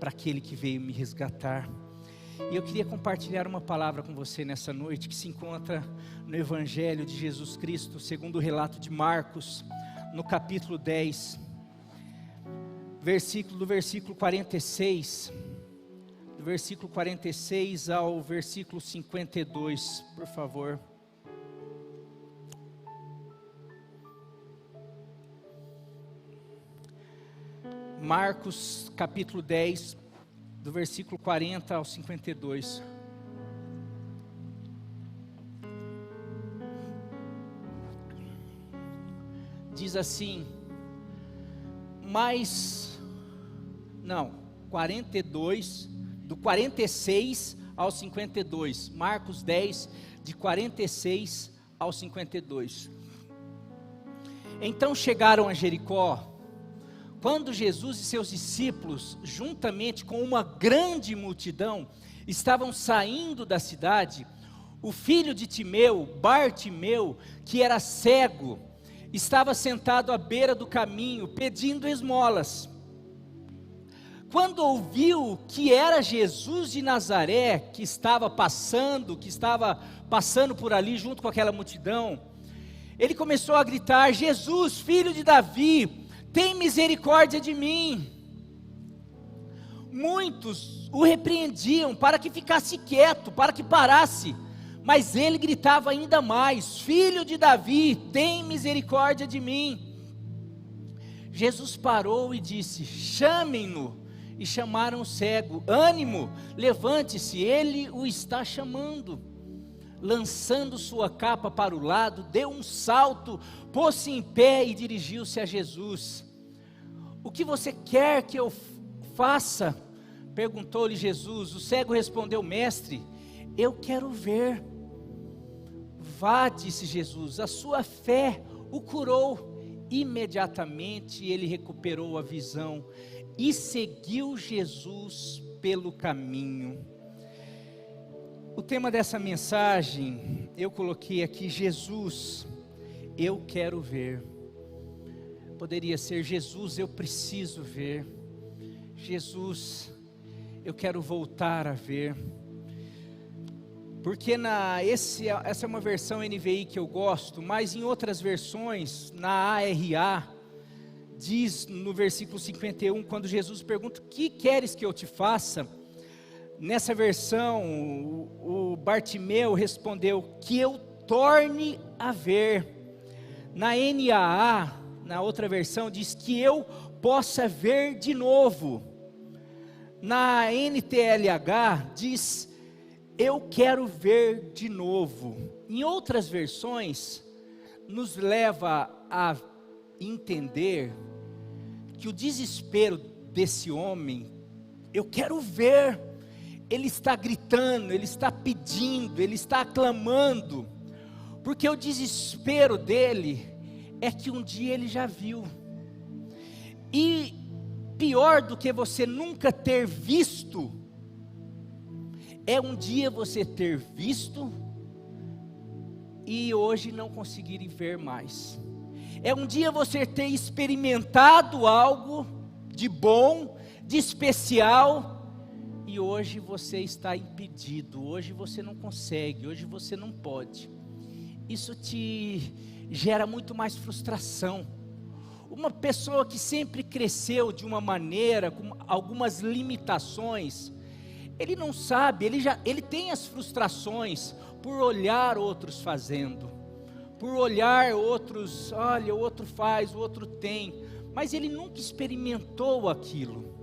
para aquele que veio me resgatar. E eu queria compartilhar uma palavra com você nessa noite, que se encontra no Evangelho de Jesus Cristo, segundo o relato de Marcos, no capítulo 10, do versículo 46, do versículo 46 ao versículo 52, por favor. Marcos capítulo 10, do versículo 40 ao 52. Diz assim, 42, do 46 ao 52, Marcos 10, de 46 ao 52. Então chegaram a Jericó. Quando Jesus e seus discípulos, juntamente com uma grande multidão, estavam saindo da cidade, o filho de Timeu, Bartimeu, que era cego, estava sentado à beira do caminho, pedindo esmolas. Quando ouviu que era Jesus de Nazaré, que estava passando por ali junto com aquela multidão, ele começou a gritar: Jesus, filho de Davi, tem misericórdia de mim. Muitos o repreendiam para que ficasse quieto, para que parasse, mas ele gritava ainda mais: Filho de Davi, tem misericórdia de mim. Jesus parou e disse: chamem-no. E chamaram o cego. Ânimo, levante-se, ele o está chamando. Lançando sua capa para o lado, deu um salto, pôs-se em pé e dirigiu-se a Jesus. O que você quer que eu faça? Perguntou-lhe Jesus. O cego respondeu: Mestre, eu quero ver. Vá, disse Jesus, a sua fé o curou. Imediatamente ele recuperou a visão e seguiu Jesus pelo caminho. O tema dessa mensagem, eu coloquei aqui: Jesus, eu quero ver. Poderia ser: Jesus, eu preciso ver. Jesus, eu quero voltar a ver. Porque essa é uma versão NVI que eu gosto, mas em outras versões, na ARA, diz no versículo 51, quando Jesus pergunta: o que queres que eu te faça? Nessa versão, o Bartimeu respondeu: que eu torne a ver. Na NAA, na outra versão, diz que eu possa ver de novo. Na NTLH diz: eu quero ver de novo. Em outras versões, nos leva a entender que o desespero desse homem, eu quero ver, ele está gritando, ele está pedindo, ele está clamando, porque o desespero dele é que um dia ele já viu. E pior do que você nunca ter visto, é um dia você ter visto e hoje não conseguir ver mais. É um dia você ter experimentado algo de bom, de especial, e hoje você está impedido, hoje você não consegue, hoje você não pode. Isso te gera muito mais frustração. Uma pessoa que sempre cresceu de uma maneira, com algumas limitações, ele não sabe, ele tem as frustrações por olhar outros fazendo, por olhar outros, olha, o outro faz, o outro tem, mas ele nunca experimentou aquilo.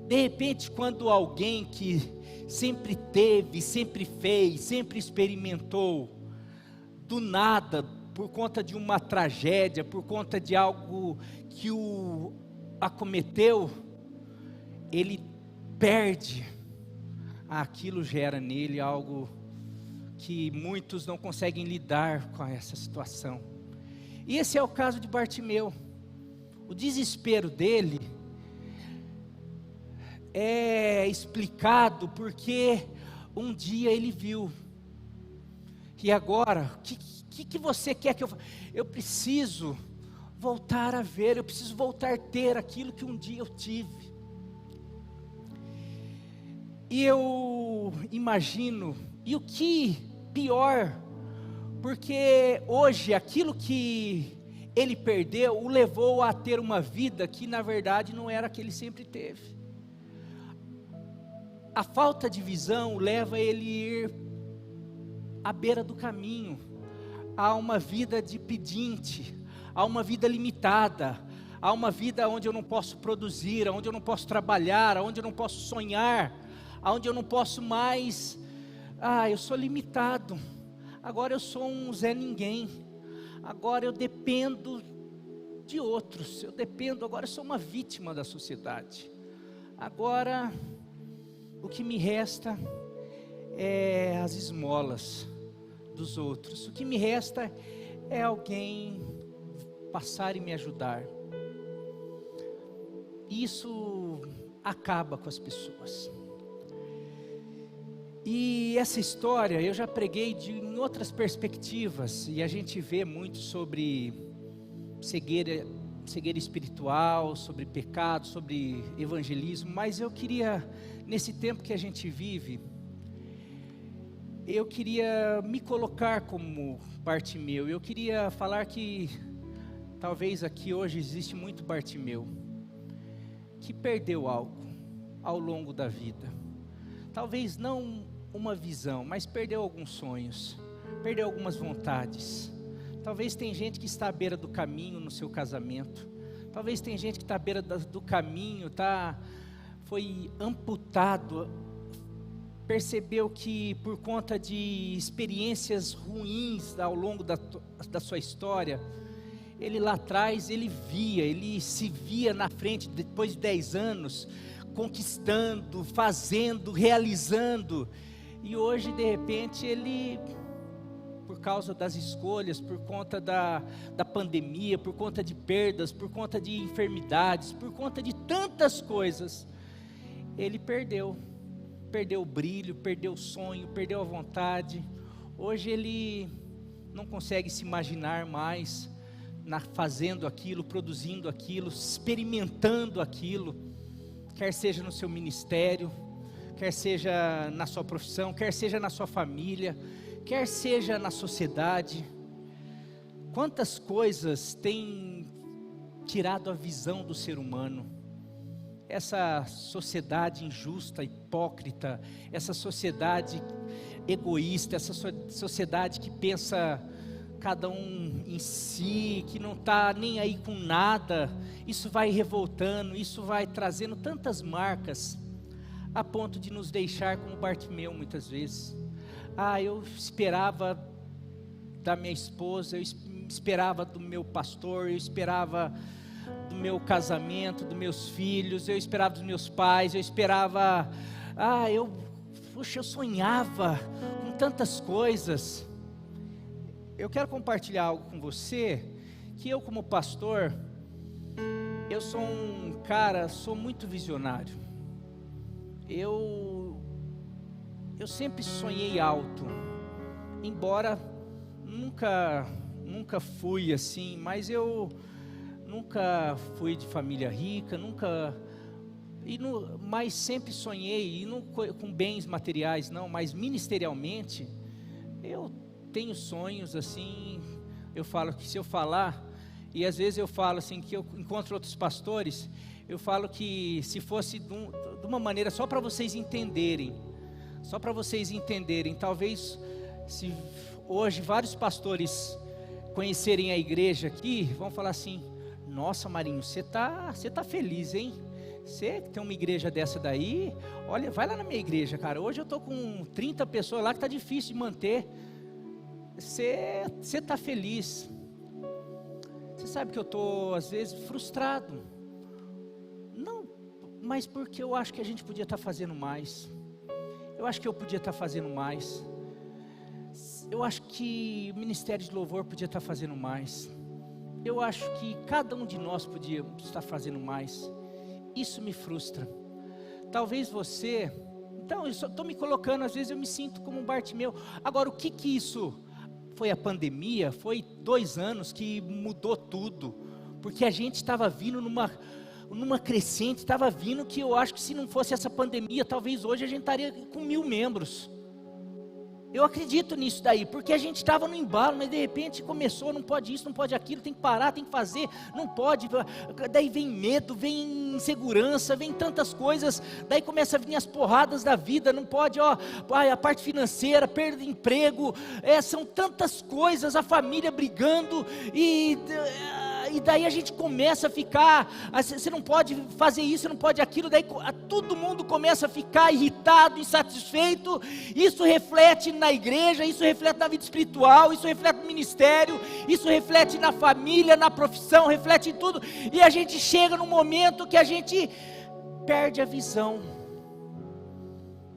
De repente, quando alguém que sempre teve, sempre fez, sempre experimentou, do nada, por conta de uma tragédia, por conta de algo que o acometeu, ele perde, aquilo gera nele algo que muitos não conseguem lidar com essa situação. E esse é o caso de Bartimeu. O desespero dele é explicado porque um dia ele viu. E agora, o que você quer que eu faça? Eu preciso voltar a ver, eu preciso voltar a ter aquilo que um dia eu tive. E eu imagino, e o que pior, porque hoje aquilo que ele perdeu o levou a ter uma vida que na verdade não era a que ele sempre teve. A falta de visão leva ele a ir à beira do caminho, a uma vida de pedinte, a uma vida limitada, a uma vida onde eu não posso produzir, onde eu não posso trabalhar, onde eu não posso sonhar, onde eu não posso mais, eu sou limitado, agora eu sou um Zé Ninguém, agora eu dependo de outros, agora eu sou uma vítima da sociedade, agora o que me resta é as esmolas dos outros, o que me resta é alguém passar e me ajudar. Isso acaba com as pessoas. E essa história eu já preguei em outras perspectivas, e a gente vê muito sobre cegueira espiritual, sobre pecado, sobre evangelismo, mas eu queria, nesse tempo que a gente vive, eu queria me colocar como Bartimeu. Eu queria falar que talvez aqui hoje existe muito Bartimeu que perdeu algo ao longo da vida, talvez não uma visão, mas perdeu alguns sonhos, perdeu algumas vontades. Talvez tem gente que está à beira do caminho no seu casamento, talvez tem gente que está à beira do caminho, foi amputado, percebeu que por conta de experiências ruins ao longo da sua história, ele lá atrás, ele se via na frente, depois de 10 anos, conquistando, fazendo, realizando, e hoje de repente ele, por causa das escolhas, por conta da pandemia, por conta de perdas, por conta de enfermidades, por conta de tantas coisas, ele perdeu o brilho, perdeu o sonho, perdeu a vontade. Hoje ele não consegue se imaginar mais fazendo aquilo, produzindo aquilo, experimentando aquilo, quer seja no seu ministério, quer seja na sua profissão, quer seja na sua família, quer seja na sociedade. Quantas coisas têm tirado a visão do ser humano? Essa sociedade injusta, hipócrita, essa sociedade egoísta, essa sociedade que pensa cada um em si, que não está nem aí com nada, isso vai revoltando, isso vai trazendo tantas marcas, a ponto de nos deixar como Bartimeu muitas vezes. Eu esperava da minha esposa, eu esperava do meu pastor, eu esperava do meu casamento, dos meus filhos, eu esperava dos meus pais, eu esperava, eu sonhava com tantas coisas. Eu quero compartilhar algo com você, que eu como pastor, eu sou muito visionário. Eu sempre sonhei alto, embora nunca fui assim, mas eu nunca fui de família rica, mas sempre sonhei, e não com bens materiais não, mas ministerialmente, eu tenho sonhos assim. Eu falo que se eu falar, e às vezes eu falo assim, que eu encontro outros pastores, eu falo que se fosse de uma maneira só para vocês entenderem, talvez se hoje vários pastores conhecerem a igreja aqui, vão falar assim: nossa, Marinho, você tá feliz, hein? Você tem uma igreja dessa daí, olha, vai lá na minha igreja, cara, hoje eu estou com 30 pessoas lá que está difícil de manter. Você está feliz? Você sabe que eu estou às vezes frustrado, não, mas porque eu acho que a gente podia estar fazendo mais, eu acho que eu podia estar fazendo mais, eu acho que o Ministério de Louvor podia estar fazendo mais, eu acho que cada um de nós podia estar fazendo mais. Isso me frustra. Talvez você, então eu só estou me colocando, às vezes eu me sinto como um Bartimeu. Agora, o que isso foi? A pandemia, foi 2 anos que mudou tudo, porque a gente estava vindo numa crescente, estava vindo, que eu acho que se não fosse essa pandemia, talvez hoje a gente estaria com 1000 membros. Eu acredito nisso daí, porque a gente estava no embalo, mas de repente começou, não pode isso, não pode aquilo, tem que parar, tem que fazer, não pode, daí vem medo, vem insegurança, vem tantas coisas, daí começa a vir as porradas da vida, não pode, a parte financeira, perda de emprego, são tantas coisas, a família brigando, e daí a gente começa a ficar, você não pode fazer isso, você não pode aquilo, daí todo mundo começa a ficar irritado, insatisfeito. Isso reflete na igreja, isso reflete na vida espiritual, isso reflete no ministério, isso reflete na família, na profissão, reflete em tudo, e a gente chega num momento que a gente perde a visão,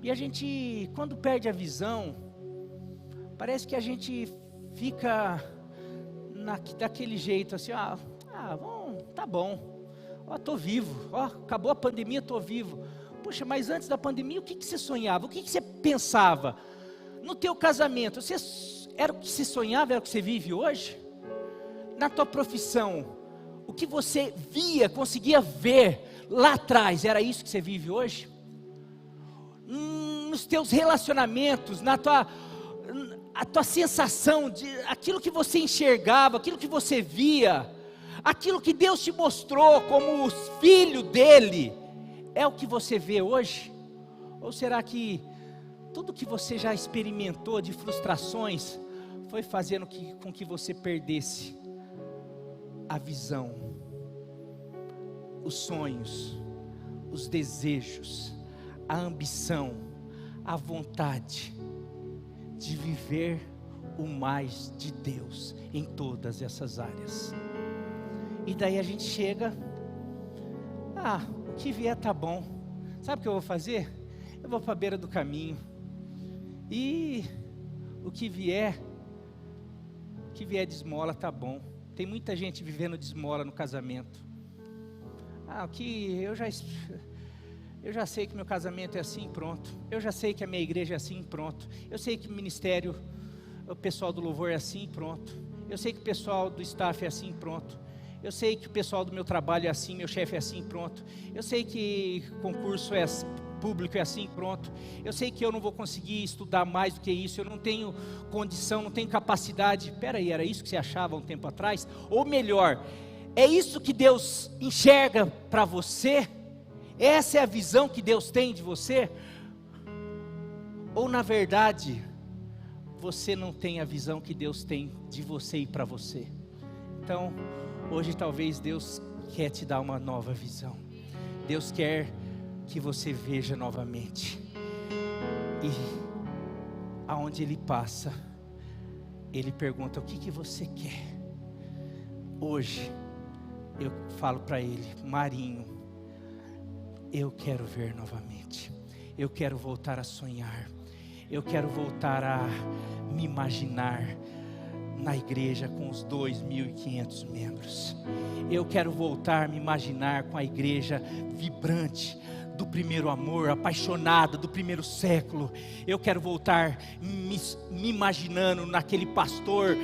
e a gente, quando perde a visão, parece que a gente fica daquele jeito assim, bom, tá bom, estou vivo, acabou a pandemia, estou vivo. Puxa, mas antes da pandemia, o que você sonhava? O que você pensava? No teu casamento, era o que você sonhava, era o que você vive hoje? Na tua profissão, o que você via, conseguia ver lá atrás, era isso que você vive hoje? Nos teus relacionamentos, a tua sensação, aquilo que você enxergava, aquilo que você via, aquilo que Deus te mostrou como filho dele, é o que você vê hoje? Ou será que tudo que você já experimentou de frustrações foi fazendo com que você perdesse a visão, os sonhos, os desejos, a ambição, a vontade de viver o mais de Deus em todas essas áreas? E daí a gente chega, o que vier tá bom. Sabe o que eu vou fazer? Eu vou para a beira do caminho, e o que vier de esmola tá bom. Tem muita gente vivendo de esmola no casamento. Eu já sei que meu casamento é assim, pronto. Eu já sei que a minha igreja é assim, pronto. Eu sei que o ministério, o pessoal do louvor é assim, pronto. Eu sei que o pessoal do staff é assim, pronto. Eu sei que o pessoal do meu trabalho é assim, meu chefe é assim, pronto. Eu sei que concurso público é assim, pronto. Eu sei que eu não vou conseguir estudar mais do que isso, eu não tenho condição, não tenho capacidade. Peraí, era isso que você achava um tempo atrás? Ou melhor, é isso que Deus enxerga para você? Essa é a visão que Deus tem de você? Ou na verdade, você não tem a visão que Deus tem de você e para você? Então, hoje talvez Deus quer te dar uma nova visão. Deus quer que você veja novamente. E aonde Ele passa, Ele pergunta: o que você quer? Hoje, eu falo para Ele: Marinho, eu quero ver novamente. Eu quero voltar a sonhar. Eu quero voltar a me imaginar na igreja com os 2.500 membros. Eu quero voltar a me imaginar com a igreja vibrante, do primeiro amor, apaixonada do primeiro século. Eu quero voltar me imaginando naquele pastor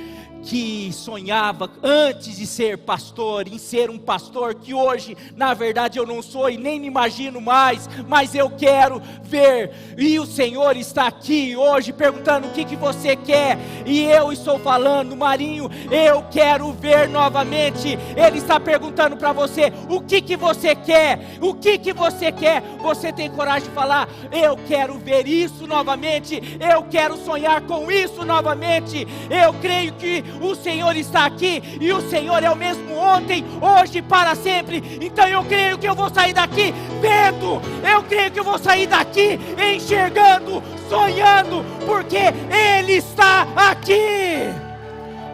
que sonhava antes de ser pastor, em ser um pastor que hoje na verdade eu não sou e nem me imagino mais, mas eu quero ver. E o Senhor está aqui hoje perguntando: o que você quer? E eu estou falando: Marinho, eu quero ver novamente. Ele está perguntando para você: o que você quer? O que você quer? Você tem coragem de falar: eu quero ver isso novamente, eu quero sonhar com isso novamente. Eu creio que o Senhor está aqui, e o Senhor é o mesmo ontem, hoje e para sempre. Então eu creio que eu vou sair daqui vendo, eu creio que eu vou sair daqui enxergando, sonhando, porque Ele está aqui.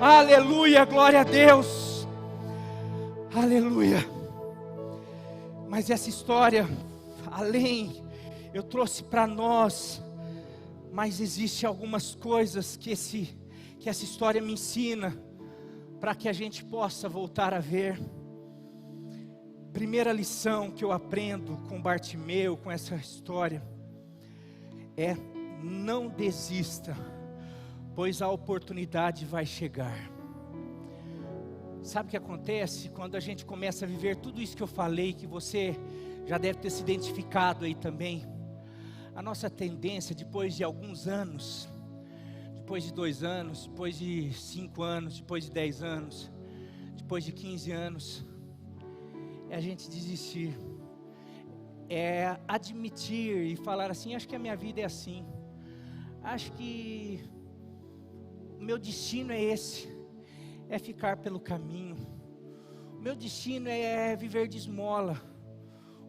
Aleluia, glória a Deus, aleluia. Mas essa história, além, eu trouxe para nós, mas existe algumas coisas que essa história me ensina, para que a gente possa voltar a ver. Primeira lição que eu aprendo com Bartimeu, com essa história, é: não desista, pois a oportunidade vai chegar. Sabe o que acontece quando a gente começa a viver tudo isso que eu falei, que você já deve ter se identificado aí também? A nossa tendência, depois de alguns anos, depois de 2 anos, depois de 5 anos, depois de 10 anos, depois de 15 anos, é a gente desistir, é admitir e falar assim: acho que a minha vida é assim, acho que o meu destino é esse, é ficar pelo caminho, o meu destino é viver de esmola,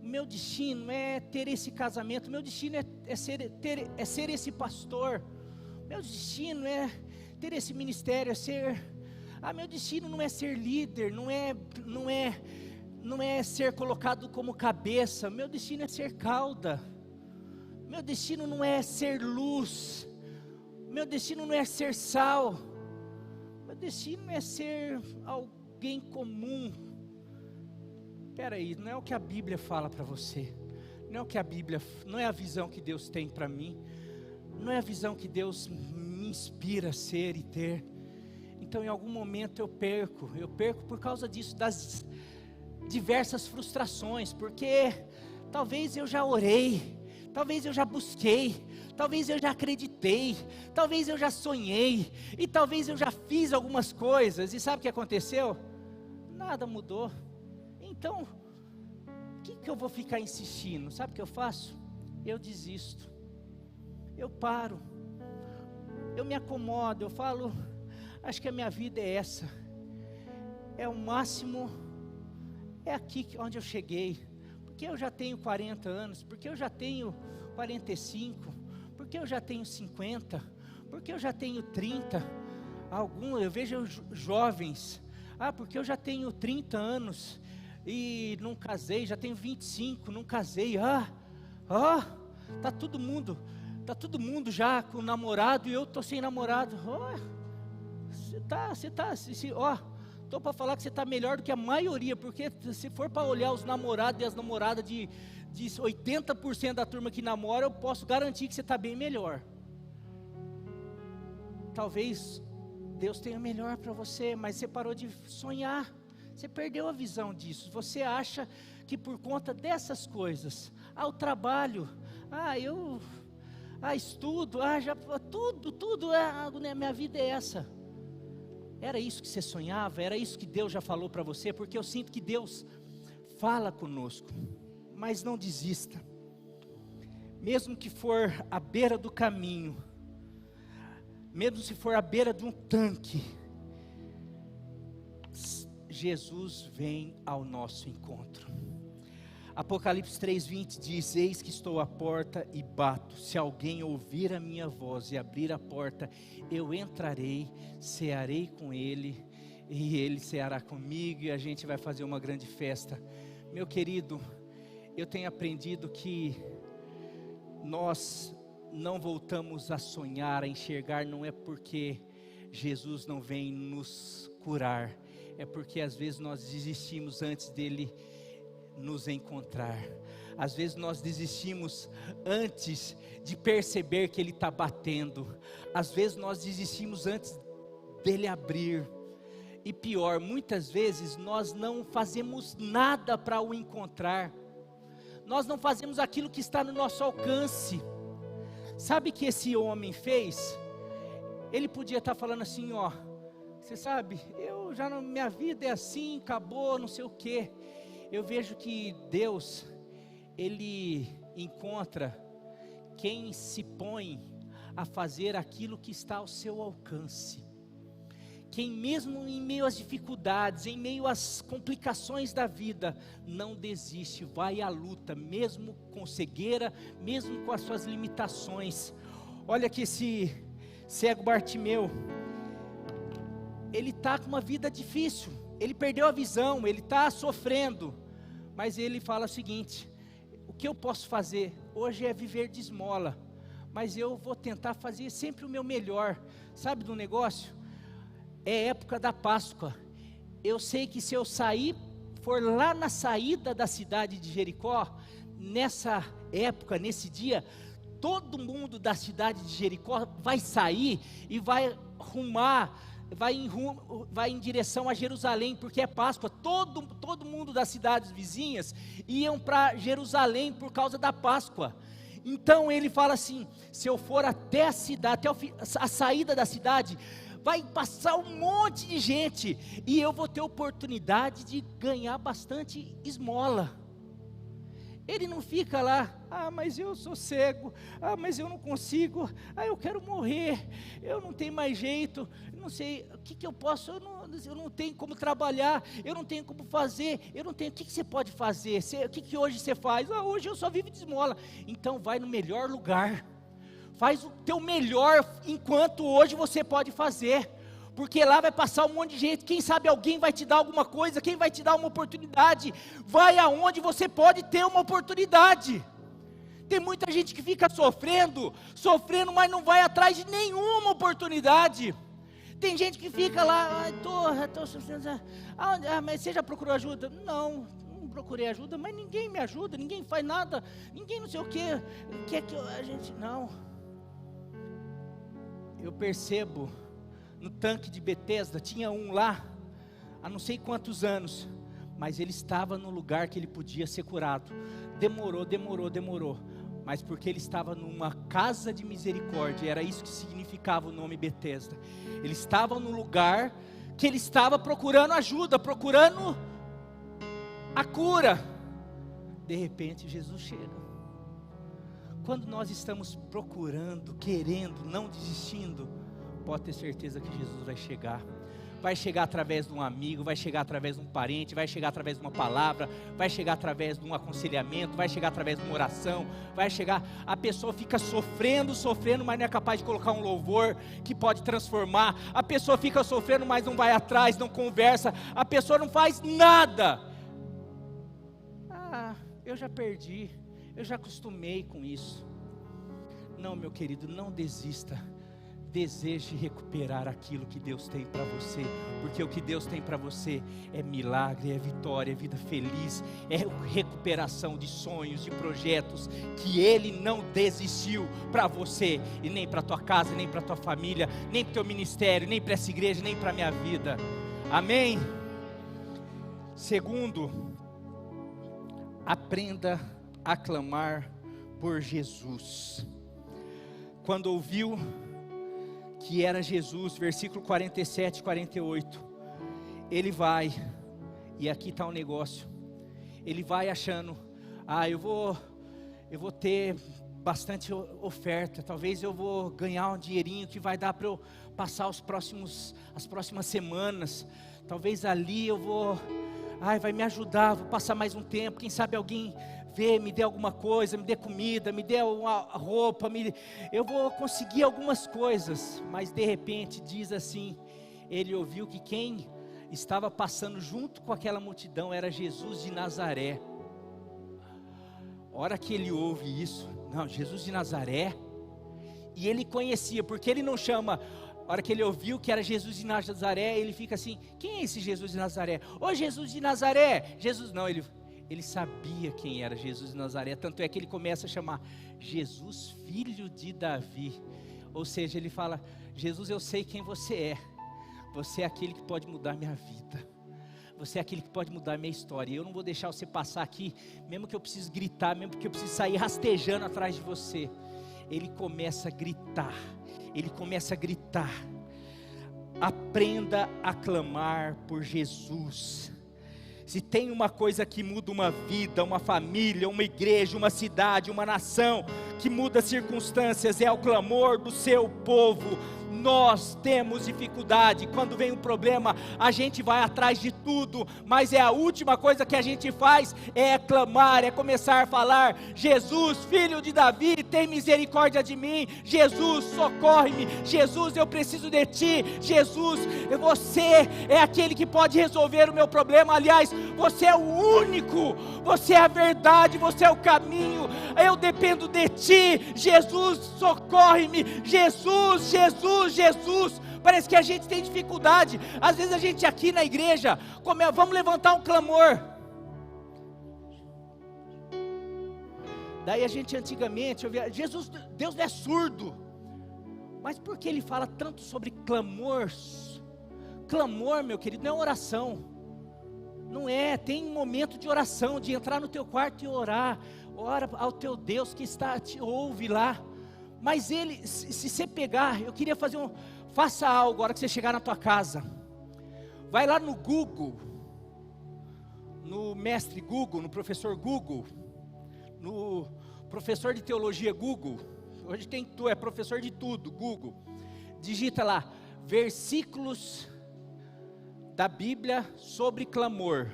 o meu destino é ter esse casamento, o meu destino é ser esse pastor, o meu destino é ter esse ministério, meu destino não é ser líder, não é ser colocado como cabeça, meu destino é ser cauda, meu destino não é ser luz, meu destino não é ser sal, meu destino é ser alguém comum. Espera aí, não é o que a Bíblia fala para você, não é a visão que Deus tem para mim, não é a visão que Deus me inspira a ser e ter. Então em algum momento eu perco por causa disso, das diversas frustrações, porque talvez eu já orei, talvez eu já busquei, talvez eu já acreditei, talvez eu já sonhei, e talvez eu já fiz algumas coisas, e sabe o que aconteceu? Nada mudou. Então, o que eu vou ficar insistindo? Sabe o que eu faço? Eu desisto, eu paro, eu me acomodo, eu falo: acho que a minha vida é essa, é o máximo, é aqui onde eu cheguei, porque eu já tenho 40 anos, porque eu já tenho 45, porque eu já tenho 50, porque eu já tenho 30, eu vejo jovens, porque eu já tenho 30 anos, e não casei, já tenho 25, não casei, tá todo mundo já com namorado, e eu estou sem namorado. Estou para falar que você está melhor do que a maioria, porque se for para olhar os namorados e as namoradas de 80% da turma que namora, eu posso garantir que você está bem melhor. Talvez Deus tenha melhor para você, mas você parou de sonhar, você perdeu a visão disso. Você acha que por conta dessas coisas, o trabalho, eu estudo, tudo, minha vida é essa. Era isso que você sonhava? Era isso que Deus já falou para você? Porque eu sinto que Deus fala conosco. Mas não desista. Mesmo que for à beira do caminho, mesmo se for à beira de um tanque, Jesus vem ao nosso encontro. Apocalipse 3:20 diz: eis que estou à porta e bato, se alguém ouvir a minha voz e abrir a porta, eu entrarei, cearei com ele, e ele ceará comigo, e a gente vai fazer uma grande festa. Meu querido, eu tenho aprendido que nós não voltamos a sonhar, a enxergar, não é porque Jesus não vem nos curar, é porque às vezes nós desistimos antes dele nos encontrar. Às vezes nós desistimos antes de perceber que ele está batendo. Às vezes nós desistimos antes dele abrir. E pior, muitas vezes nós não fazemos nada para o encontrar. Nós não fazemos aquilo que está no nosso alcance. Sabe o que esse homem fez? Ele podia estar falando assim: você sabe, minha vida é assim, acabou, não sei o quê. Eu vejo que Deus, Ele encontra quem se põe a fazer aquilo que está ao seu alcance. Quem mesmo em meio às dificuldades, em meio às complicações da vida, não desiste, vai à luta, mesmo com cegueira, mesmo com as suas limitações. Olha que esse cego Bartimeu, ele está com uma vida difícil, ele perdeu a visão, ele está sofrendo, mas ele fala o seguinte: o que eu posso fazer hoje é viver de esmola, mas eu vou tentar fazer sempre o meu melhor. Sabe do negócio? É época da Páscoa, eu sei que se eu for lá na saída da cidade de Jericó, nessa época, nesse dia, todo mundo da cidade de Jericó vai sair e vai rumar vai em direção a Jerusalém, porque é Páscoa. Todo mundo das cidades vizinhas iam para Jerusalém por causa da Páscoa. Então ele fala assim: se eu for até a cidade, até a saída da cidade, vai passar um monte de gente, e eu vou ter oportunidade de ganhar bastante esmola. Ele não fica lá: mas eu sou cego, mas eu não consigo, eu quero morrer, eu não tenho mais jeito, não sei, o que eu posso, eu não tenho como trabalhar, eu não tenho como fazer, eu não tenho, o que você pode fazer, o que hoje você faz? Hoje eu só vivo de esmola. Então vai no melhor lugar, faz o teu melhor enquanto hoje você pode fazer, porque lá vai passar um monte de gente, quem sabe alguém vai te dar alguma coisa, quem vai te dar uma oportunidade. Vai aonde você pode ter uma oportunidade. Tem muita gente que fica sofrendo, mas não vai atrás de nenhuma oportunidade. Tem gente que fica lá: estou sofrendo, mas você já procurou ajuda? Não procurei ajuda, mas ninguém me ajuda, ninguém faz nada, ninguém não sei o que, quer que a gente, não. Eu percebo, no tanque de Betesda, tinha um lá, há não sei quantos anos, mas ele estava no lugar que ele podia ser curado. Demorou, mas porque ele estava numa casa de misericórdia, era isso que significava o nome Betesda. Ele estava no lugar que ele estava procurando ajuda, procurando a cura. De repente Jesus chega. Quando nós estamos procurando, querendo, não desistindo, pode ter certeza que Jesus vai chegar. Vai chegar através de um amigo, vai chegar através de um parente, vai chegar através de uma palavra, vai chegar através de um aconselhamento, vai chegar através de uma oração, vai chegar, a pessoa fica sofrendo, mas não é capaz de colocar um louvor que pode transformar. A pessoa fica sofrendo, mas não vai atrás, não conversa, a pessoa não faz nada. Eu já perdi, eu já acostumei com isso. Não, meu querido, não desista. Deseje recuperar aquilo que Deus tem para você, porque o que Deus tem para você é milagre, é vitória, é vida feliz, é recuperação de sonhos, de projetos que Ele não desistiu para você, e nem para tua casa, nem para tua família, nem para o teu ministério, nem para essa igreja, nem para a minha vida. Amém? Segundo, aprenda a clamar por Jesus. Quando ouviu que era Jesus, versículo 47 e 48, ele vai, e aqui está o negócio, ele vai achando: eu vou ter bastante oferta, talvez eu vou ganhar um dinheirinho que vai dar para eu passar as próximas semanas, talvez ali eu vou, vai me ajudar, vou passar mais um tempo, quem sabe alguém me dê alguma coisa, me dê comida, me dê uma roupa, eu vou conseguir algumas coisas. Mas de repente diz assim, ele ouviu que quem estava passando junto com aquela multidão era Jesus de Nazaré. A hora que ele ouve isso, não, Jesus de Nazaré, e ele conhecia, porque ele não chama. A hora que ele ouviu que era Jesus de Nazaré, ele fica assim: quem é esse Jesus de Nazaré? Ô Jesus de Nazaré! Jesus não, ele sabia quem era Jesus de Nazaré, tanto é que ele começa a chamar Jesus, filho de Davi. Ou seja, ele fala: Jesus, eu sei quem você é aquele que pode mudar minha vida, você é aquele que pode mudar minha história, eu não vou deixar você passar aqui, mesmo que eu precise gritar, mesmo que eu precise sair rastejando atrás de você. Ele começa a gritar, aprenda a clamar por Jesus. Se tem uma coisa que muda uma vida, uma família, uma igreja, uma cidade, uma nação, que muda circunstâncias, é o clamor do seu povo. Nós temos dificuldade, quando vem um problema, a gente vai atrás de tudo, mas a última coisa que a gente faz é clamar, é começar a falar: Jesus, filho de Davi, tem misericórdia de mim, Jesus, socorre-me, Jesus, eu preciso de ti, Jesus, você é aquele que pode resolver o meu problema, aliás, você é o único, você é a verdade, você é o caminho, eu dependo de ti, Jesus, socorre-me, Jesus, parece que a gente tem dificuldade, às vezes a gente aqui na igreja, vamos levantar um clamor, daí a gente antigamente, Jesus, Deus não é surdo, mas por que ele fala tanto sobre clamor Clamor, meu querido, não é oração. Não é, tem um momento de oração, de entrar no teu quarto e orar. Ora ao teu Deus que te ouve lá. Mas ele, se você pegar, eu queria faça algo, a hora que você chegar na tua casa. Vai lá no Google, no mestre Google, no professor Google, no professor de teologia Google. Hoje tu é professor de tudo, Google. Digita lá, versículos da Bíblia sobre clamor.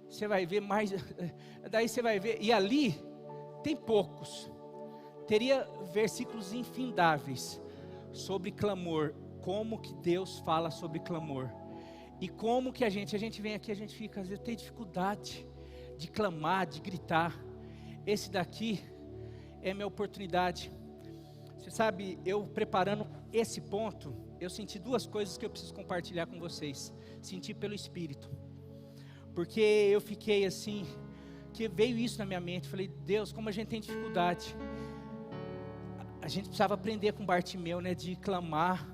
Você vai ver mais, daí você vai ver, e ali tem poucos. Teria versículos infindáveis sobre clamor, como que Deus fala sobre clamor. E como que a gente vem aqui, a gente fica, às vezes tem dificuldade de clamar, de gritar. Esse daqui é minha oportunidade. Você sabe, eu preparando esse ponto, eu senti duas coisas que eu preciso compartilhar com vocês. Senti pelo Espírito. Porque eu fiquei assim, que veio isso na minha mente. Falei, Deus, como a gente tem dificuldade. A gente precisava aprender com Bartimeu, né? De clamar,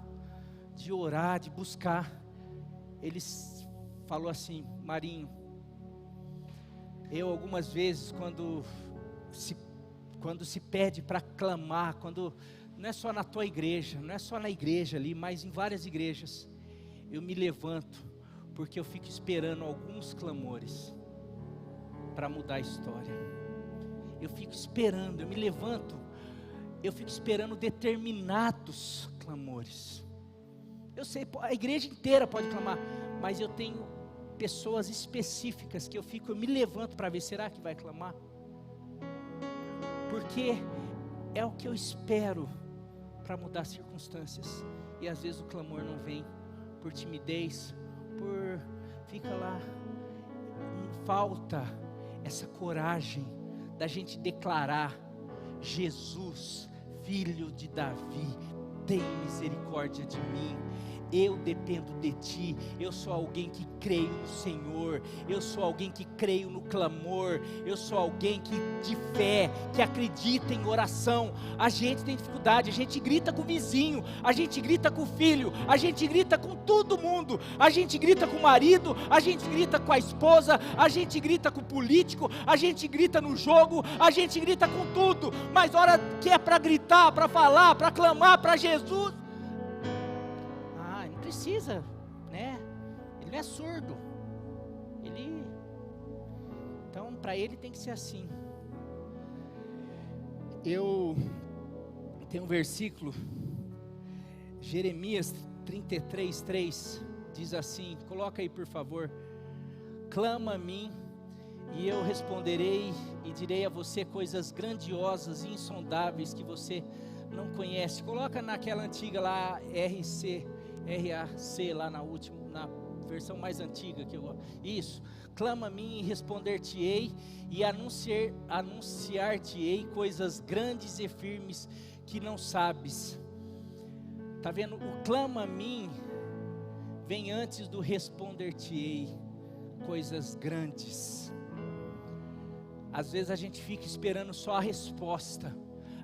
de orar, de buscar. Ele falou assim, Marinho, eu algumas vezes quando se pede para clamar, quando não é só na tua igreja, não é só na igreja ali, mas em várias igrejas, eu me levanto, porque eu fico esperando alguns clamores para mudar a história. Eu fico esperando, eu me levanto, eu fico esperando determinados clamores. Eu sei, a igreja inteira pode clamar, mas eu tenho pessoas específicas que eu me levanto para ver, será que vai clamar? Porque é o que eu espero para mudar as circunstâncias. E às vezes o clamor não vem por timidez, fica lá. Falta essa coragem da gente declarar: Jesus, filho de Davi, tem misericórdia de mim. Eu dependo de ti, eu sou alguém que creio no Senhor, eu sou alguém que creio no clamor, eu sou alguém de fé, que acredita em oração. A gente tem dificuldade, a gente grita com o vizinho, a gente grita com o filho, a gente grita com todo mundo, a gente grita com o marido, a gente grita com a esposa, a gente grita com o político, a gente grita no jogo, a gente grita com tudo, mas a hora que é para gritar, para falar, para clamar para Jesus, precisa, né? Ele não é surdo. Então, para ele tem que ser assim. Eu tenho um versículo, Jeremias 33:3, diz assim, coloca aí por favor: clama a mim e eu responderei e direi a você coisas grandiosas e insondáveis que você não conhece. Coloca naquela antiga lá, RAC lá na versão mais antiga que eu gosto. Isso, clama a mim e responder-te-ei e anunciar-te-ei coisas grandes e firmes que não sabes. Tá vendo? O clama a mim vem antes do responder-te-ei coisas grandes. Às vezes a gente fica esperando só a resposta,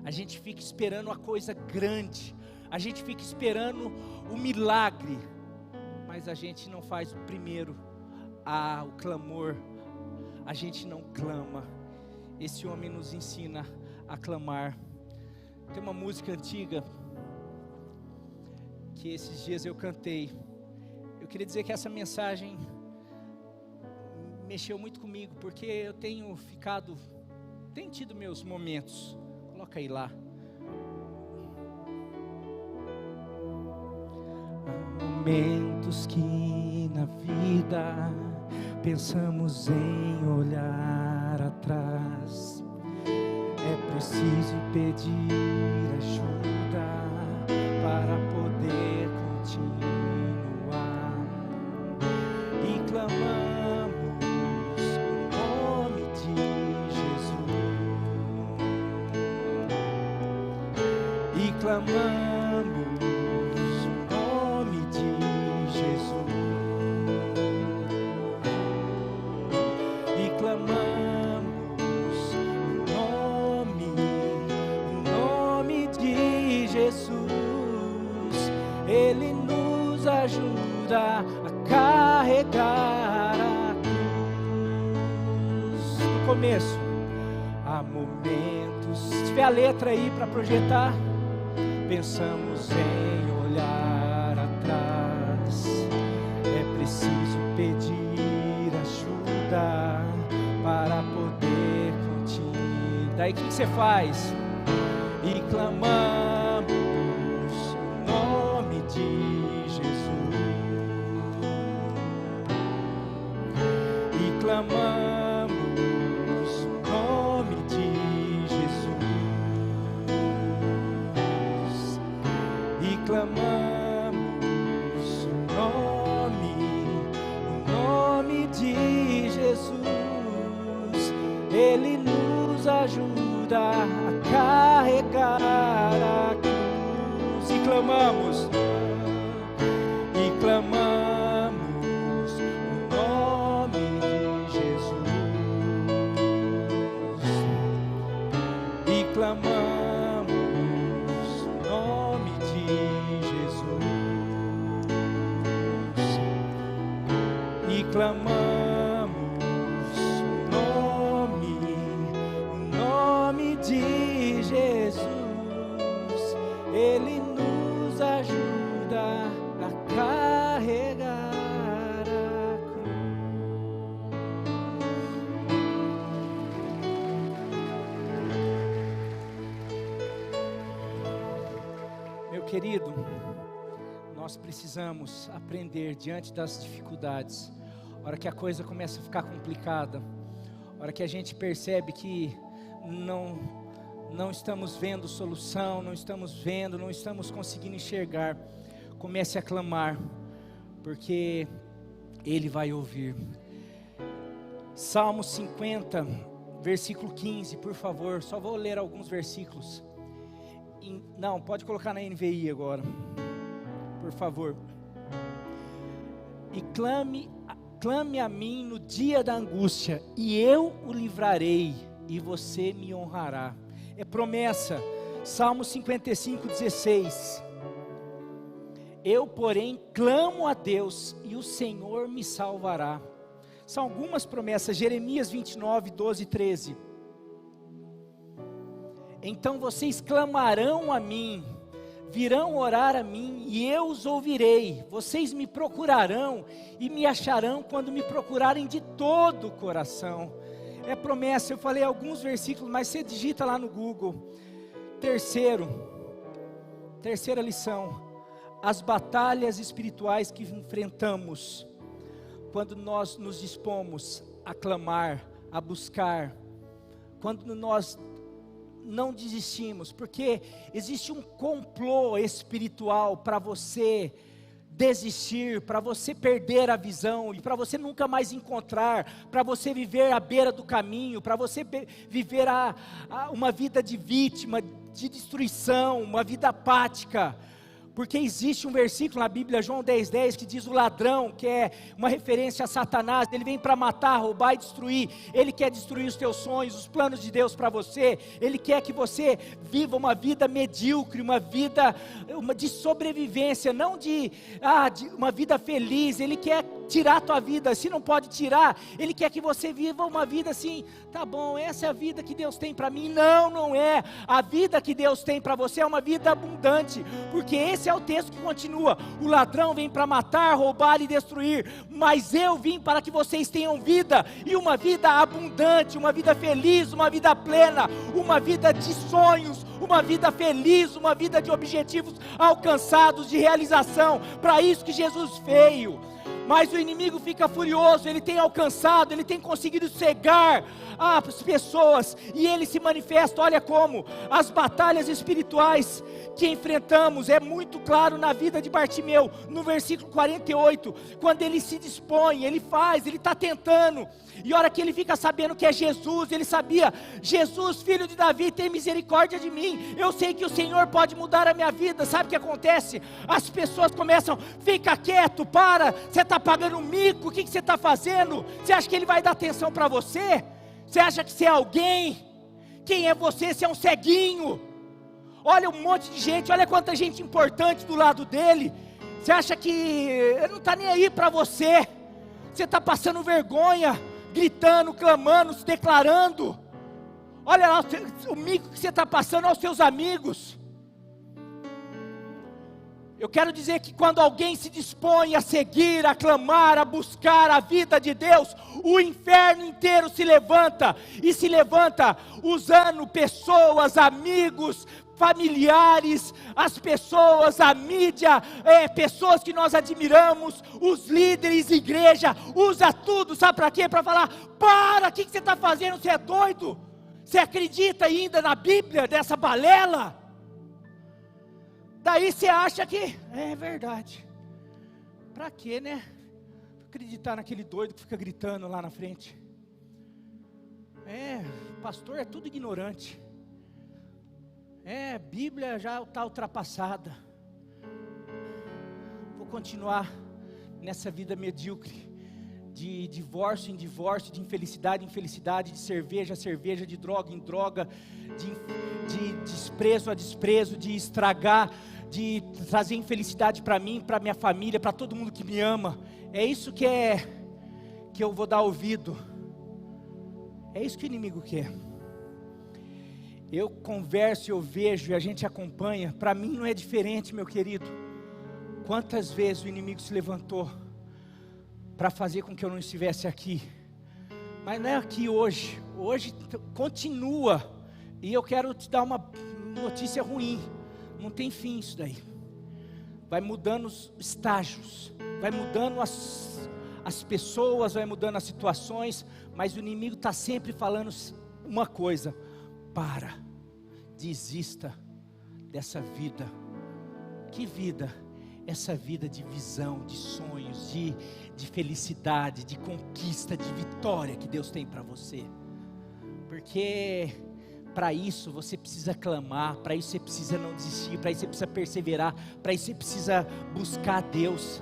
a gente fica esperando a coisa grande, a gente fica esperando o milagre, mas a gente não faz o primeiro, o clamor. A gente não clama. Esse homem nos ensina a clamar. Tem uma música antiga que esses dias eu cantei. Eu queria dizer que essa mensagem mexeu muito comigo, porque eu tenho tido meus momentos. Coloca aí lá. Momentos que na vida pensamos em olhar atrás. É preciso pedir ajuda para poder continuar. E clamamos o nome de Jesus. E clamamos ajuda a carregar a cruz. No começo, há momentos, se tiver a letra aí para projetar, pensamos em olhar atrás, é preciso pedir ajuda para poder continuar. Daí o que você faz? E clamamos o nome de Jesus, e clamamos o nome de Jesus, e clamamos o nome de Jesus. Ele nos ajuda a carregar a cruz, e clamamos o nome de Jesus, e clamamos o nome de Jesus, e clamamos de Jesus. Ele nos ajuda a carregar a cruz. Meu querido, nós precisamos aprender diante das dificuldades. A hora que a coisa começa a ficar complicada, a hora que a gente percebe que não estamos vendo solução, não estamos conseguindo enxergar, comece a clamar, porque Ele vai ouvir. Salmo 50, versículo 15, por favor, só vou ler alguns versículos. Não, pode colocar na NVI agora, por favor. E clame a mim no dia da angústia, e eu o livrarei, e você me honrará. É promessa. Salmo 55, 16. Eu, porém, clamo a Deus, e o Senhor me salvará. São algumas promessas. Jeremias 29, 12 e 13. Então vocês clamarão a mim, virão orar a mim, e eu os ouvirei. Vocês me procurarão e me acharão quando me procurarem de todo o coração. É promessa. Eu falei alguns versículos, mas você digita lá no Google. Terceira lição: as batalhas espirituais que enfrentamos quando nós nos dispomos a clamar, a buscar, quando nós não desistimos, porque existe um complô espiritual para você desistir, para você perder a visão, e para você nunca mais encontrar, para você viver à beira do caminho, para você viver uma vida de vítima, de destruição, uma vida apática. Porque existe um versículo na Bíblia, João 10:10, que diz: o ladrão, que é uma referência a Satanás, ele vem para matar, roubar e destruir. Ele quer destruir os teus sonhos, os planos de Deus para você. Ele quer que você viva uma vida medíocre, uma vida de sobrevivência, não de uma vida feliz. Ele quer tirar a tua vida. Se não pode tirar, ele quer que você viva uma vida assim: tá bom, essa é a vida que Deus tem para mim. Não, não é. A vida que Deus tem para você é uma vida abundante, porque esse é o texto que continua: o ladrão vem para matar, roubar e destruir, mas eu vim para que vocês tenham vida, e uma vida abundante, uma vida feliz, uma vida plena, uma vida de sonhos, uma vida feliz, uma vida de objetivos alcançados, de realização. Para isso que Jesus veio. Mas o inimigo fica furioso, ele tem alcançado, ele tem conseguido cegar as pessoas, e ele se manifesta. Olha como as batalhas espirituais que enfrentamos, é muito claro na vida de Bartimeu, no versículo 48, quando ele se dispõe, ele está tentando, e a hora que ele fica sabendo que é Jesus, ele sabia: Jesus, filho de Davi, tem misericórdia de mim, eu sei que o Senhor pode mudar a minha vida. Sabe o que acontece? As pessoas começam: fica quieto, para, você está pagando um mico, o que você está fazendo? Você acha que ele vai dar atenção para você? Você acha que você é alguém? Quem é você? Você é um ceguinho. Olha um monte de gente, olha quanta gente importante do lado dele, Você acha que ele não está nem aí para você? Você está passando vergonha, gritando, clamando, se declarando. Olha lá o mico que você está passando aos seus amigos. Eu quero dizer que quando alguém se dispõe a seguir, a clamar, a buscar a vida de Deus, o inferno inteiro se levanta, e se levanta usando pessoas, amigos, familiares, as pessoas, a mídia, pessoas que nós admiramos, os líderes, igreja, usa tudo, sabe para quê? Para falar, para, o que você está fazendo? Você é doido? Você acredita ainda na Bíblia, dessa balela? Daí você acha que é verdade. Para quê, né? Acreditar naquele doido que fica gritando lá na frente. Pastor é tudo ignorante. Bíblia já está ultrapassada. Vou continuar nessa vida medíocre, de divórcio em divórcio, de infelicidade em infelicidade, de cerveja a cerveja, de droga em droga, de desprezo a desprezo, de estragar, de trazer infelicidade para mim, para minha família, para todo mundo que me ama. É isso que eu vou dar ouvido. É isso que o inimigo quer. Eu converso, eu vejo e a gente acompanha. Para mim não é diferente, meu querido. Quantas vezes o inimigo se levantou para fazer com que eu não estivesse aqui? Mas não é aqui hoje. Hoje continua. E eu quero te dar uma notícia ruim. Não tem fim isso daí. Vai mudando os estágios, vai mudando as pessoas, vai mudando as situações, mas o inimigo está sempre falando uma coisa: para, desista dessa vida. Que vida? Essa vida de visão, de sonhos, de felicidade, de conquista, de vitória que Deus tem para você. Porque para isso você precisa clamar, para isso você precisa não desistir, para isso você precisa perseverar, para isso você precisa buscar Deus.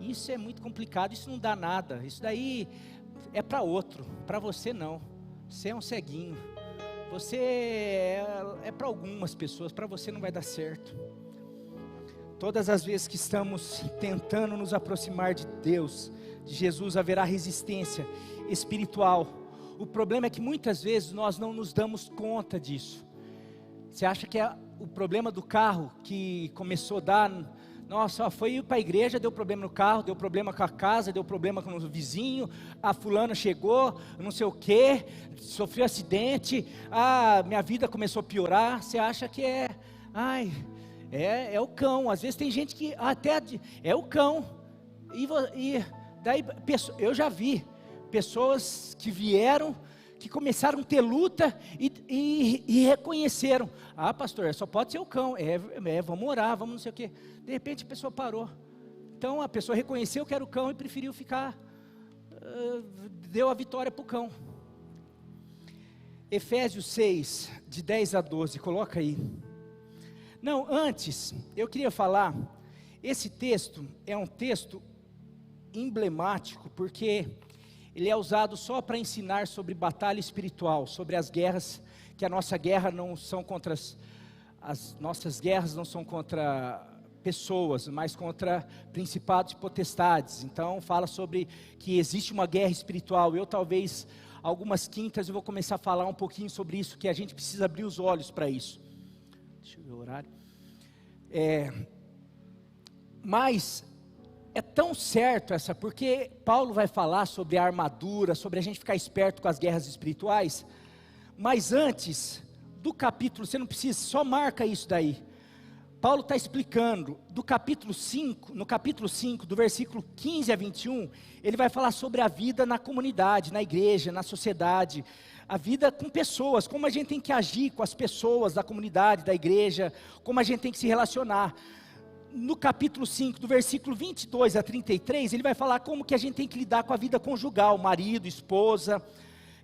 Isso é muito complicado, isso não dá nada, isso daí é para outro, para você não. Você é um ceguinho, você é para algumas pessoas, para você não vai dar certo. Todas as vezes que estamos tentando nos aproximar de Deus, de Jesus, haverá resistência espiritual. O problema é que muitas vezes nós não nos damos conta disso. Você acha que é o problema do carro que começou a dar? Nossa, foi ir para a igreja, deu problema no carro, deu problema com a casa, deu problema com o vizinho, a fulana chegou, não sei o que, sofreu acidente, minha vida começou a piorar. Você acha que é o cão? Às vezes tem gente que até é o cão. E daí eu já vi pessoas que vieram, que começaram a ter luta e reconheceram: pastor, só pode ser o cão, vamos orar, vamos não sei o que. De repente a pessoa parou. Então a pessoa reconheceu que era o cão e preferiu ficar, deu a vitória para o cão. Efésios 6, de 10 a 12, coloca aí. Não, antes, eu queria falar, esse texto é um texto emblemático, porque ele é usado só para ensinar sobre batalha espiritual, sobre as guerras, que a nossa guerra não são contra as nossas guerras não são contra pessoas, mas contra principados e potestades. Então fala sobre que existe uma guerra espiritual. Talvez algumas quintas eu vou começar a falar um pouquinho sobre isso, que a gente precisa abrir os olhos para isso. Deixa eu ver o horário. Mas é tão certo porque Paulo vai falar sobre a armadura, sobre a gente ficar esperto com as guerras espirituais, mas antes do capítulo, você não precisa, só marca isso daí. Paulo está explicando, no capítulo 5, do versículo 15 a 21, ele vai falar sobre a vida na comunidade, na igreja, na sociedade, a vida com pessoas, como a gente tem que agir com as pessoas da comunidade, da igreja, como a gente tem que se relacionar. No capítulo 5, do versículo 22 a 33, ele vai falar como que a gente tem que lidar com a vida conjugal, marido, esposa,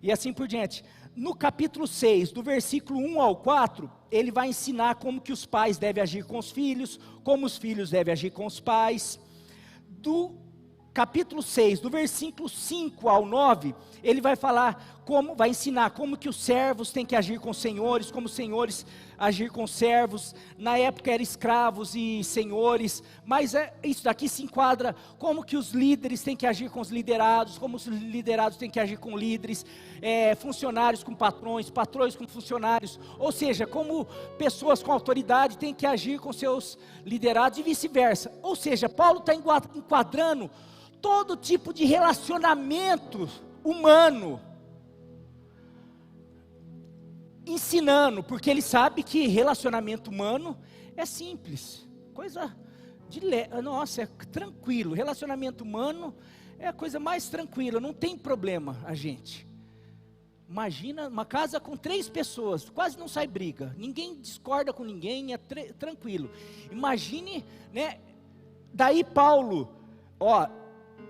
e assim por diante. No capítulo 6, do versículo 1 ao 4, ele vai ensinar como que os pais devem agir com os filhos, como os filhos devem agir com os pais. Do capítulo 6, do versículo 5 ao 9, ele vai falar vai ensinar como que os servos têm que agir com os senhores, como os senhores agir com os servos. Na época eram escravos e senhores, mas isso daqui se enquadra como que os líderes têm que agir com os liderados, como os liderados têm que agir com líderes, funcionários com patrões, patrões com funcionários, ou seja, como pessoas com autoridade têm que agir com seus liderados e vice-versa. Ou seja, Paulo está enquadrando todo tipo de relacionamento humano, ensinando, porque ele sabe que relacionamento humano é simples, coisa de nossa, é tranquilo, relacionamento humano é a coisa mais tranquila, não tem problema a gente. Imagina uma casa com 3 pessoas, quase não sai briga, ninguém discorda com ninguém, é tranquilo. Imagine, né, daí Paulo,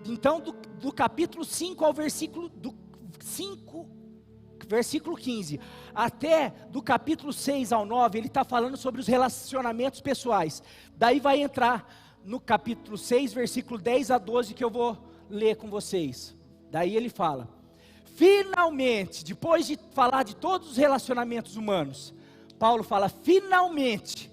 então do capítulo 5 ao versículo 15, até do capítulo 6 ao 9, ele está falando sobre os relacionamentos pessoais. Daí vai entrar no capítulo 6, versículo 10 a 12, que eu vou ler com vocês. Daí ele fala: finalmente, depois de falar de todos os relacionamentos humanos, Paulo fala: finalmente,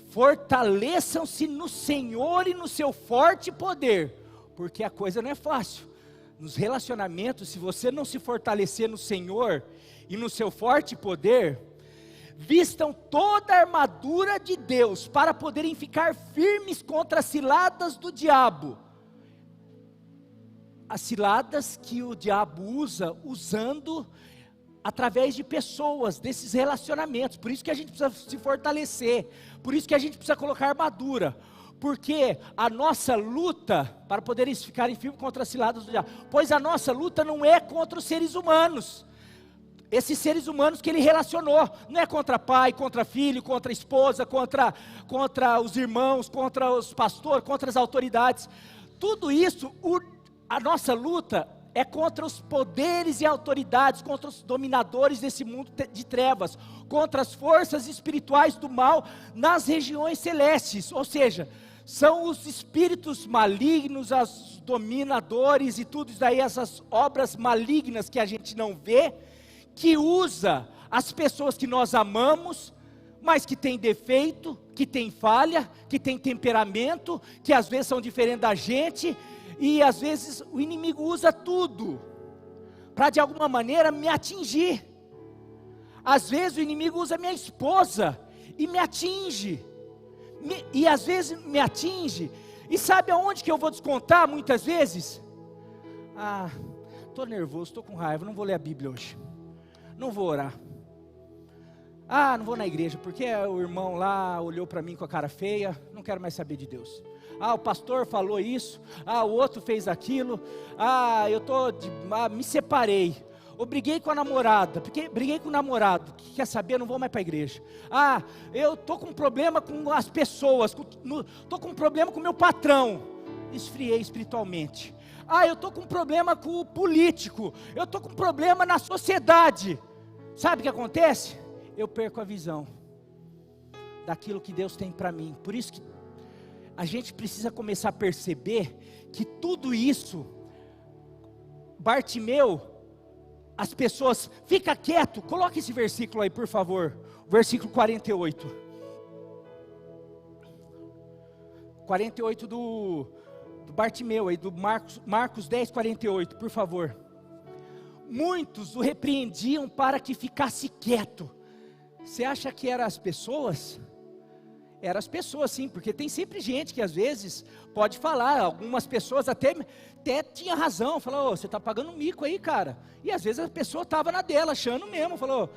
fortaleçam-se no Senhor e no seu forte poder, porque a coisa não é fácil. Nos relacionamentos, se você não se fortalecer no Senhor e no seu forte poder, vistam toda a armadura de Deus, para poderem ficar firmes contra as ciladas do diabo. As ciladas que o diabo usa, usando através de pessoas, desses relacionamentos. Por isso que a gente precisa se fortalecer, por isso que a gente precisa colocar armadura, porque a nossa luta, para poderem ficarem firmes contra as ciladas do diabo, pois a nossa luta não é contra os seres humanos, esses seres humanos que ele relacionou, não é contra pai, contra filho, contra esposa, contra os irmãos, contra os pastores, contra as autoridades, tudo isso, a nossa luta é contra os poderes e autoridades, contra os dominadores desse mundo de trevas, contra as forças espirituais do mal nas regiões celestes, ou seja, são os espíritos malignos, os dominadores e tudo isso daí, essas obras malignas que a gente não vê, que usa as pessoas que nós amamos, mas que tem defeito, que tem falha, que tem temperamento, que às vezes são diferentes da gente, e às vezes o inimigo usa tudo para de alguma maneira me atingir. Às vezes o inimigo usa minha esposa e me atinge, e às vezes me atinge, e sabe aonde que eu vou descontar muitas vezes? Estou nervoso, estou com raiva, não vou ler a Bíblia hoje, não vou orar, não vou na igreja, porque o irmão lá olhou para mim com a cara feia, não quero mais saber de Deus. O pastor falou isso, o outro fez aquilo, me separei, ou briguei com a namorada, briguei com o namorado, que quer saber, não vou mais para a igreja. Eu estou com problema com as pessoas, estou com problema com o meu patrão, esfriei espiritualmente. Eu estou com problema com o político, eu estou com problema na sociedade. Sabe o que acontece? Eu perco a visão daquilo que Deus tem para mim. Por isso que a gente precisa começar a perceber que tudo isso, Bartimeu, as pessoas, fica quieto, coloca esse versículo aí por favor, versículo 48 do Bartimeu aí, do Marcos 10, 48, por favor. Muitos o repreendiam para que ficasse quieto. Você acha que eram as pessoas? Eram as pessoas sim, porque tem sempre gente que às vezes pode falar, algumas pessoas até tinha razão, falou, você está pagando um mico aí, cara, e às vezes a pessoa estava na dela, achando mesmo, falou,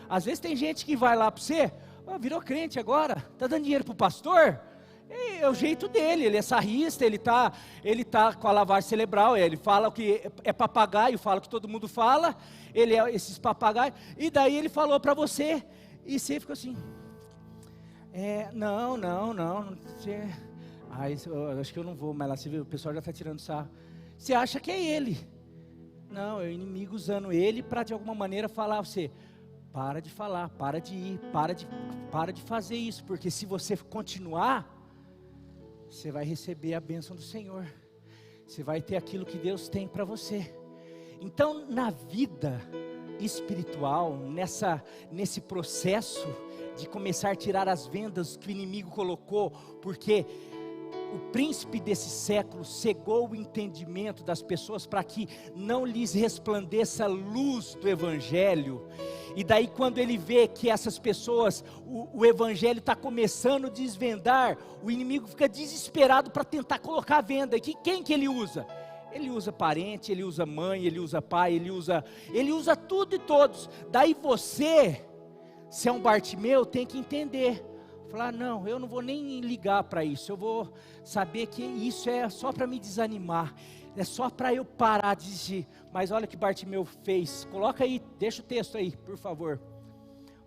às vezes tem gente que vai lá para você, virou crente agora, está dando dinheiro para o pastor, é o jeito dele, ele é sarrista, ele tá com a lavagem cerebral, ele fala o que é papagaio, fala o que todo mundo fala, ele é esses papagaios, e daí ele falou para você, e você ficou assim, não, eu acho que eu não vou, mas lá você vê, o pessoal já está tirando sarro, você acha que é ele, não, é o inimigo usando ele para de alguma maneira falar a você, para de falar, para de ir, para de fazer isso, porque se você continuar, você vai receber a bênção do Senhor, você vai ter aquilo que Deus tem para você. Então, na vida espiritual, nesse processo de começar a tirar as vendas que o inimigo colocou, porque o príncipe desse século cegou o entendimento das pessoas para que não lhes resplandeça a luz do Evangelho. E daí quando ele vê que essas pessoas, o Evangelho está começando a desvendar, o inimigo fica desesperado para tentar colocar a venda. E quem que ele usa? Ele usa parente, ele usa mãe, ele usa pai, ele usa tudo e todos. Daí você, se é um Bartimeu, tem que entender. Falar, não, eu não vou nem ligar para isso, eu vou saber que isso é só para me desanimar, é só para eu parar de desistir. Mas olha o que Bartimeu fez, coloca aí, deixa o texto aí, por favor.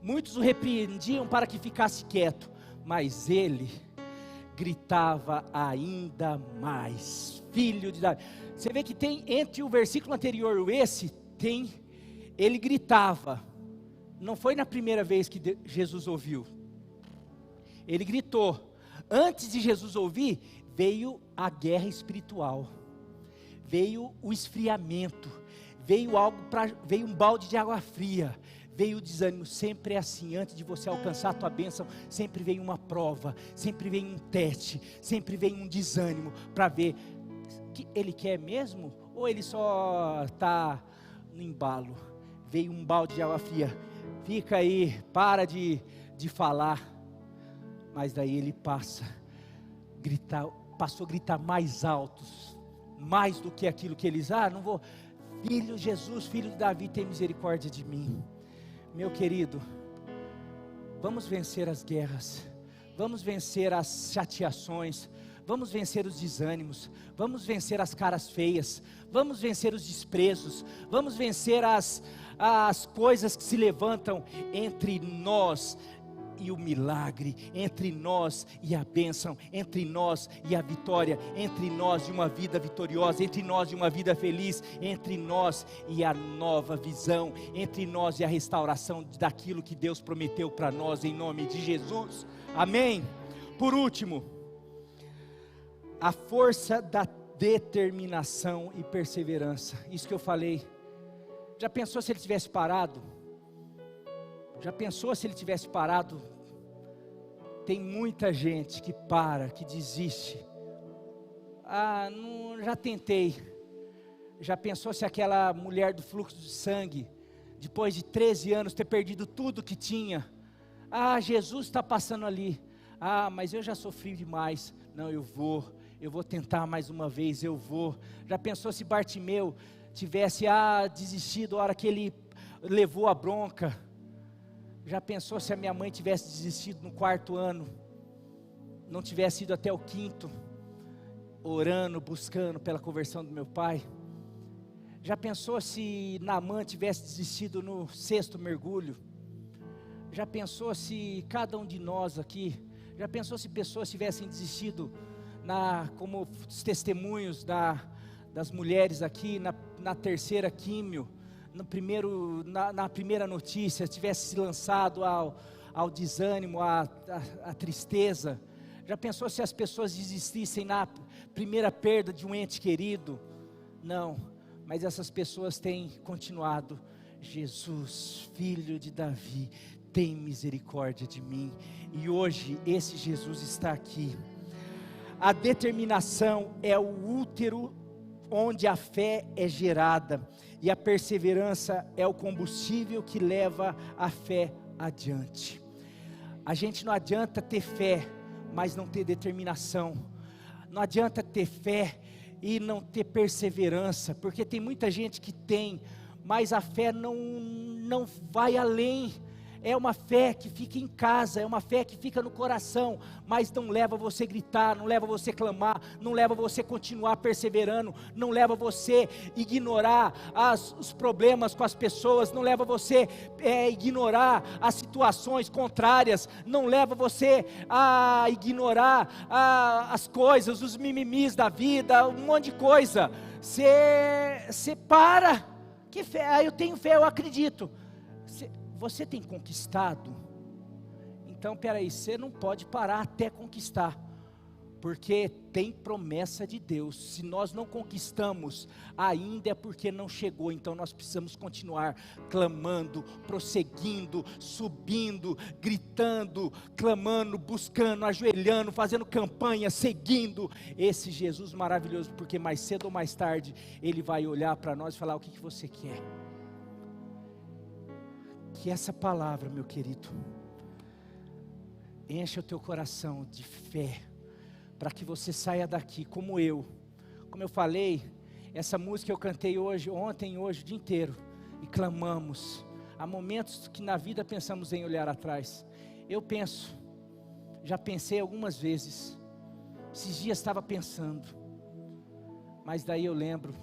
Muitos o repreendiam para que ficasse quieto, mas ele gritava ainda mais, filho de Davi. Você vê que tem entre o versículo anterior e esse, ele gritava, não foi na primeira vez que Jesus ouviu. Ele gritou. Antes de Jesus ouvir, veio a guerra espiritual, veio o esfriamento, veio um balde de água fria, veio o desânimo. Sempre é assim, antes de você alcançar a tua bênção, sempre vem uma prova, sempre vem um teste, sempre vem um desânimo, para ver, que ele quer mesmo, ou ele só está no embalo. Veio um balde de água fria, fica aí, para de falar. Mas daí ele passou a gritar mais altos, mais do que aquilo que eles, não vou, filho Jesus, filho de Davi, tem misericórdia de mim. Meu querido, vamos vencer as guerras, vamos vencer as chateações, vamos vencer os desânimos, vamos vencer as caras feias, vamos vencer os desprezos, vamos vencer as coisas que se levantam entre nós e o milagre, entre nós e a bênção, entre nós e a vitória, entre nós e uma vida vitoriosa, entre nós e uma vida feliz, entre nós e a nova visão, entre nós e a restauração daquilo que Deus prometeu para nós, em nome de Jesus, amém. Por último, a força da determinação e perseverança, isso que eu falei. Já pensou se ele tivesse parado? Já pensou se ele tivesse parado? Tem muita gente que para, que desiste. Não, já tentei. Já pensou se aquela mulher do fluxo de sangue, depois de 13 anos ter perdido tudo que tinha? Jesus está passando ali. Mas eu já sofri demais. Não, eu vou tentar mais uma vez, eu vou. Já pensou se Bartimeu tivesse desistido a hora que ele levou a bronca? Já pensou se a minha mãe tivesse desistido no 4º ano, não tivesse ido até o 5º, orando, buscando pela conversão do meu pai? Já pensou se Naamã tivesse desistido no 6º mergulho? Já pensou se cada um de nós aqui, já pensou se pessoas tivessem desistido, como os testemunhos das mulheres aqui, na 3ª químio, na primeira notícia, tivesse se lançado ao desânimo, à tristeza? Já pensou se as pessoas desistissem na primeira perda de um ente querido? Não, mas essas pessoas têm continuado. Jesus, filho de Davi, tem misericórdia de mim. E hoje esse Jesus está aqui. A determinação é o útero onde a fé é gerada, e a perseverança é o combustível que leva a fé adiante. A gente não adianta ter fé, mas não ter determinação. Não adianta ter fé e não ter perseverança, porque tem muita gente que tem, mas a fé não vai além. É uma fé que fica em casa, é uma fé que fica no coração, mas não leva você a gritar, não leva você a clamar, não leva você a continuar perseverando, não leva você a ignorar os problemas com as pessoas, não leva você a ignorar as situações contrárias, não leva você a ignorar as coisas, os mimimis da vida, um monte de coisa. Você para, que fé? Eu tenho fé, eu acredito. Você tem conquistado? Então, peraí, você não pode parar até conquistar, porque tem promessa de Deus. Se nós não conquistamos, ainda é porque não chegou. Então nós precisamos continuar clamando, prosseguindo, subindo, gritando, clamando, buscando, ajoelhando, fazendo campanha, seguindo esse Jesus maravilhoso, porque mais cedo ou mais tarde Ele vai olhar para nós e falar: o que você quer? Que essa palavra, meu querido, encha o teu coração de fé, para que você saia daqui como eu falei, essa música eu cantei ontem, hoje, o dia inteiro, e clamamos. Há momentos que na vida pensamos em olhar atrás. Já pensei algumas vezes, esses dias estava pensando, mas daí eu lembro,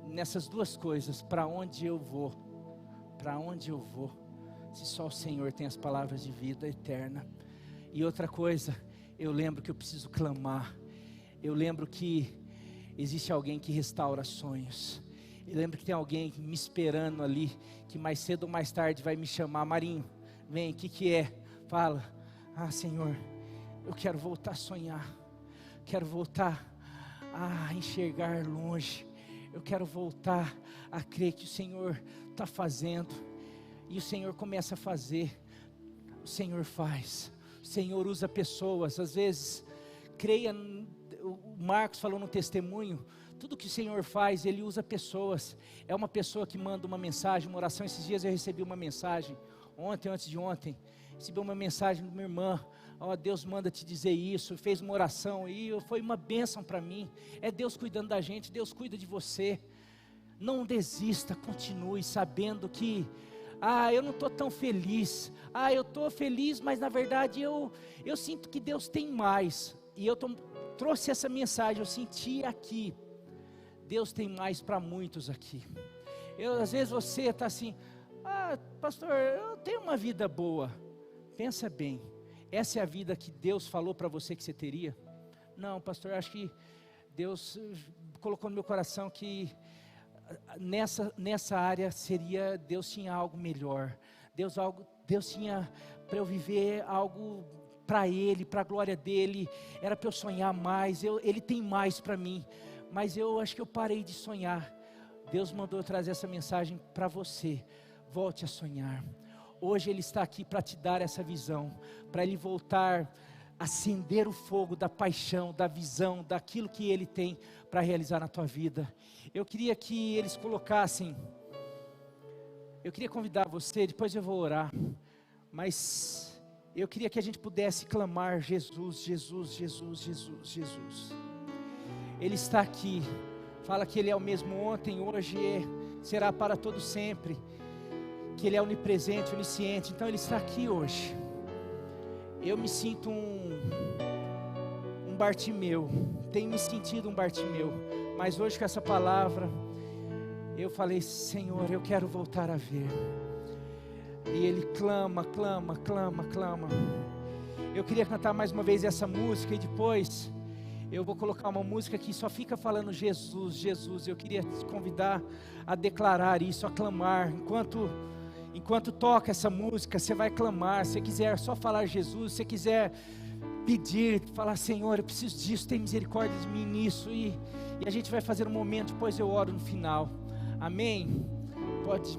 nessas duas coisas, para onde eu vou, se só o Senhor tem as palavras de vida eterna. E outra coisa, eu lembro que eu preciso clamar. Eu lembro que existe alguém que restaura sonhos. Eu lembro que tem alguém me esperando ali, que mais cedo ou mais tarde vai me chamar: Marinho, vem, o que é? Fala: ah, Senhor, eu quero voltar a sonhar, quero voltar a enxergar longe, eu quero voltar a crer que o Senhor está fazendo. E o Senhor começa a fazer, o Senhor faz. O Senhor usa pessoas, às vezes, creia, o Marcos falou no testemunho, tudo que o Senhor faz, Ele usa pessoas. É uma pessoa que manda uma mensagem, uma oração. Esses dias eu recebi uma mensagem, antes de ontem, recebi uma mensagem de minha irmã: Deus manda te dizer isso, fez uma oração, e foi uma bênção para mim. É Deus cuidando da gente, Deus cuida de você. Não desista, continue sabendo que eu não estou tão feliz, eu estou feliz, mas na verdade eu sinto que Deus tem mais. E eu trouxe essa mensagem, eu senti aqui, Deus tem mais para muitos aqui. Às vezes você está assim: pastor, eu tenho uma vida boa. Pensa bem, essa é a vida que Deus falou para você que você teria? Não, pastor, acho que Deus colocou no meu coração que nessa área Deus tinha algo melhor. Deus tinha para eu viver algo para Ele, para a glória dEle. Era para eu sonhar mais, Ele tem mais para mim. Mas eu acho que eu parei de sonhar. Deus mandou eu trazer essa mensagem para você: volte a sonhar. Hoje Ele está aqui para te dar essa visão, para Ele voltar a acender o fogo da paixão, da visão, daquilo que Ele tem para realizar na tua vida. Eu queria que eles colocassem, eu queria convidar você, depois eu vou orar, mas eu queria que a gente pudesse clamar: Jesus, Jesus, Jesus, Jesus, Jesus. Ele está aqui, fala que Ele é o mesmo ontem, hoje e será para todo sempre, que Ele é onipresente, onisciente. Então Ele está aqui hoje. Eu me sinto um Bartimeu, tenho me sentido um Bartimeu, mas hoje com essa palavra, eu falei: Senhor, eu quero voltar a ver. E Ele clama, clama, clama, clama. Eu queria cantar mais uma vez essa música, e depois eu vou colocar uma música que só fica falando Jesus, Jesus. Eu queria te convidar a declarar isso, a clamar. Enquanto toca essa música, você vai clamar. Se quiser só falar Jesus, se quiser pedir, falar: Senhor, eu preciso disso, tem misericórdia de mim nisso. E a gente vai fazer um momento, depois eu oro no final. Amém? Pode.